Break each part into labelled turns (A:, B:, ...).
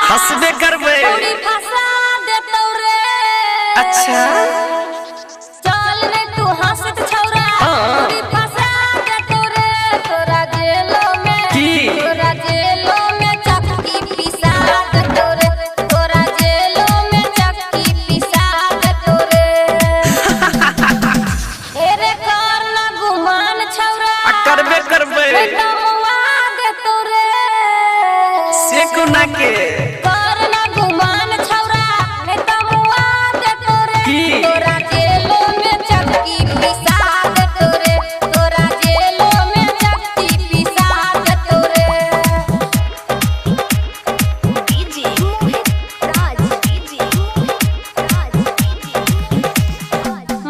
A: हंसबे करबे
B: थोड़ी फंसा देतौ रे।
A: अच्छा
B: चल रे तू हंसत छौरा थोड़ी फंसा देतौ रे। तोरा जेलो में चक्की पिसा देतौ रे। तोरा जेलो में चक्की पिसा देतौ रे। हेरे कर ना गुमान छौरा
A: करबे करबे
B: मुआ देतौ रे।
A: से कोना के
B: करना गुमान छौरा नहीं तो मुआ देतौ रे। तोरा जेलो में चक्की पिसा देतौ रे। तोरा जेलो में चक्की पिसा देतौ रे। डीजे राज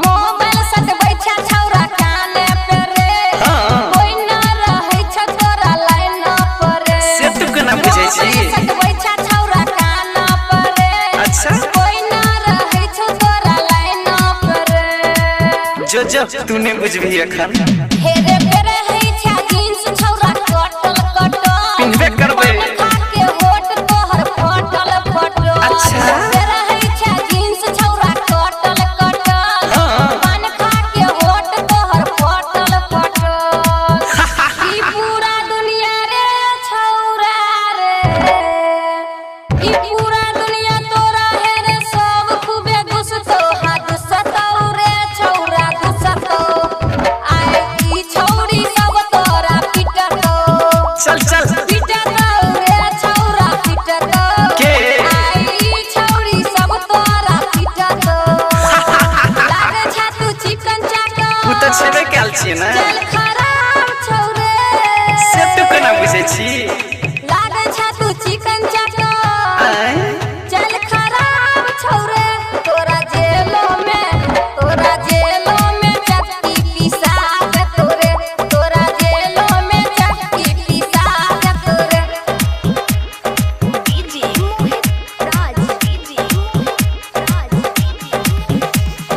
B: मोबाइल सटबै छौरा काने पे रे। कोई ना रहै छ तोरा लाइन पर रे।
A: से तू केना बुझै छी?
B: सटबै छौरा काना पर रे।
A: अच्छा
B: कोई ना रहै छ तोरा लाइन पर रे।
A: जो तू नहीं बुझबी अखन
B: हेरे फेरे है छा जींस छौरा कटल कटल
A: पिन्हबे करबे
B: खा के होठ तोहर फटल फटल।
A: अच्छा
B: फेरे है छा जींस छौरा कटल कटल पान खा के होठ तोहर फटल फटल। ई पूरा दुनिया रे छौरा रे। ई पूरा दुनिया तोरा है रे। सब खूबे घुसतो हाथ सतौ रे छौरा घुसतो। आए ई छौरी सब तोरा पिटतो।
A: चल चल
B: पिटतो रे छौरा पिटतो।
A: के?
B: आए ई छौरी सब तोरा पिटतो। लागे छ तू चिकन चाटो
A: तू तो छेबे कैल छी ना
B: चल खराब छौरे।
A: से तू केना बुझै छी?
B: लागे छ तू चिकन चाटो
A: आय
B: चल खराब छौरे। तोरा जेलो में चक्की पिसा देतौ रे। तोरा जेलो में चक्की पिसा देतौ रे। डीजे राज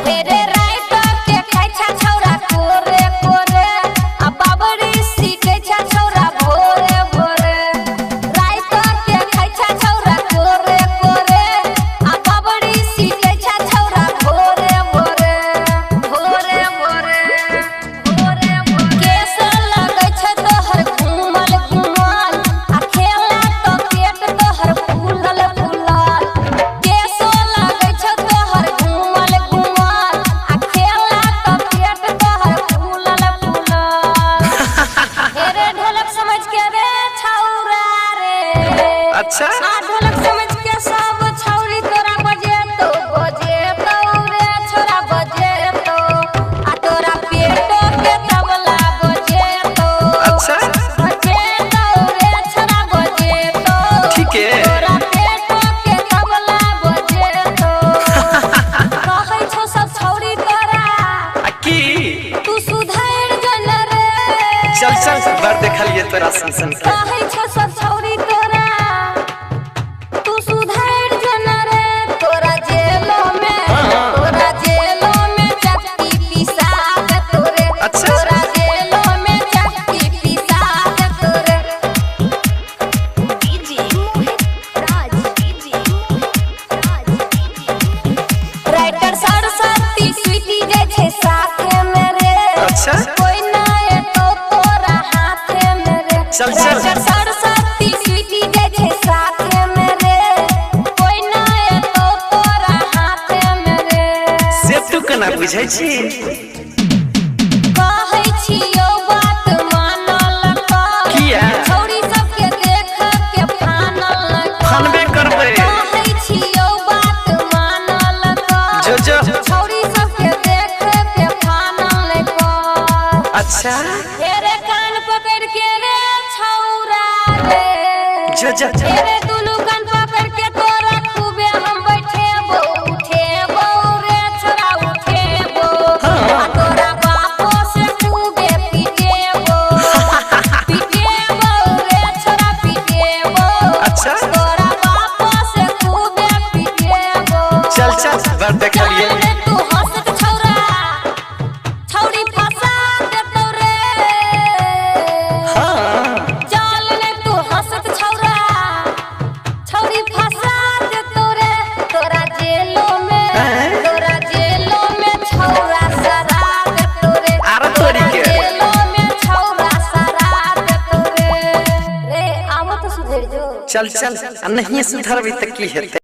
B: फेरे रात के खाइ छ छौरा कोरे कोरे। आ बाबरी सीटे छ छौरा भोरे भोरे। रात के खाइ छ छौरा कोरे कोरे। आ बाबरी सीटे छ छौरा भोरे भोरे भोरे भोरे भोरे भोरे। केस लगै छ तोहर घूमल घूमल आ खेला तो पेट तोहर फूलल फूलल। केस लगै छ तोहर घूमल घूमल आ खेला तो पेट तोहर फूलल फूलल। हेरे ढोलक समझ के रे छौरा रे।
A: अच्छा
B: आ ढोलक समझ के सब छौरी तोरा बजेतो रे छोरा बजेतो। आ तोरा पेटो के तबला बजेतो।
A: अच्छा
B: बजेतो रे छोरा बजेतो।
A: ठीक है
B: तोरा पेटो के तबला बजेतो। कहै छौ सब छौरी तोरा
A: आ की
B: तू सुधैर जन रे।
A: चल चल बार देखलिए तोरा संसन
B: कहै छौ सब छौरी तोरा तू सुधैर जन रे। तोरा जेलो में चक्की पिसा देतौ रे।
A: अच्छा।
B: तोरा जेलो में चक्की पिसा देतौ रे। डीजे राज राइटर सरस्वती स्वीटी जे छै साथे में रे।
A: अच्छा
B: कोई ना एतो तोरा हाथे में रे।
A: चल चल
B: राइटर सरस्वती स्वीटी जे छै साथे में रे। कोई ना एतो तोरा हाथे में रे।
A: से तू केना बुझै छी?
B: कहै छियौ बात मानल कर।
A: किया?
B: छौरी सबके देख के फानल कर।
A: फानबे करबे
B: कहै छियौ बात मानल कर।
A: जो
B: छौरी सबके देख के फानल कर।
A: अच्छा
B: हेरे कान पकड़ के रे छौरा रे।
A: जो
B: हेरे दुनू कान पकड़ के तोरा खूबे हम बैठेबो उठेबो रे
A: अच्छा
B: तोरा बाप से खूबे पिटेबो
A: चल चल बार देखा लिए
B: चल तू हंसत छौरा छौरी फंसा देतौ रे
A: हाँ
B: चल ले तू हंसत छौरा छौरी फंसा देतौ रे तोरा जेलों में छौरा सरा देतौ रे
A: आरा तोरी के
B: जेलों में छौरा सरा देतौ रे रे आवो तो सुधर जो
A: चल चल नहीं सुधरबी त की हेतै।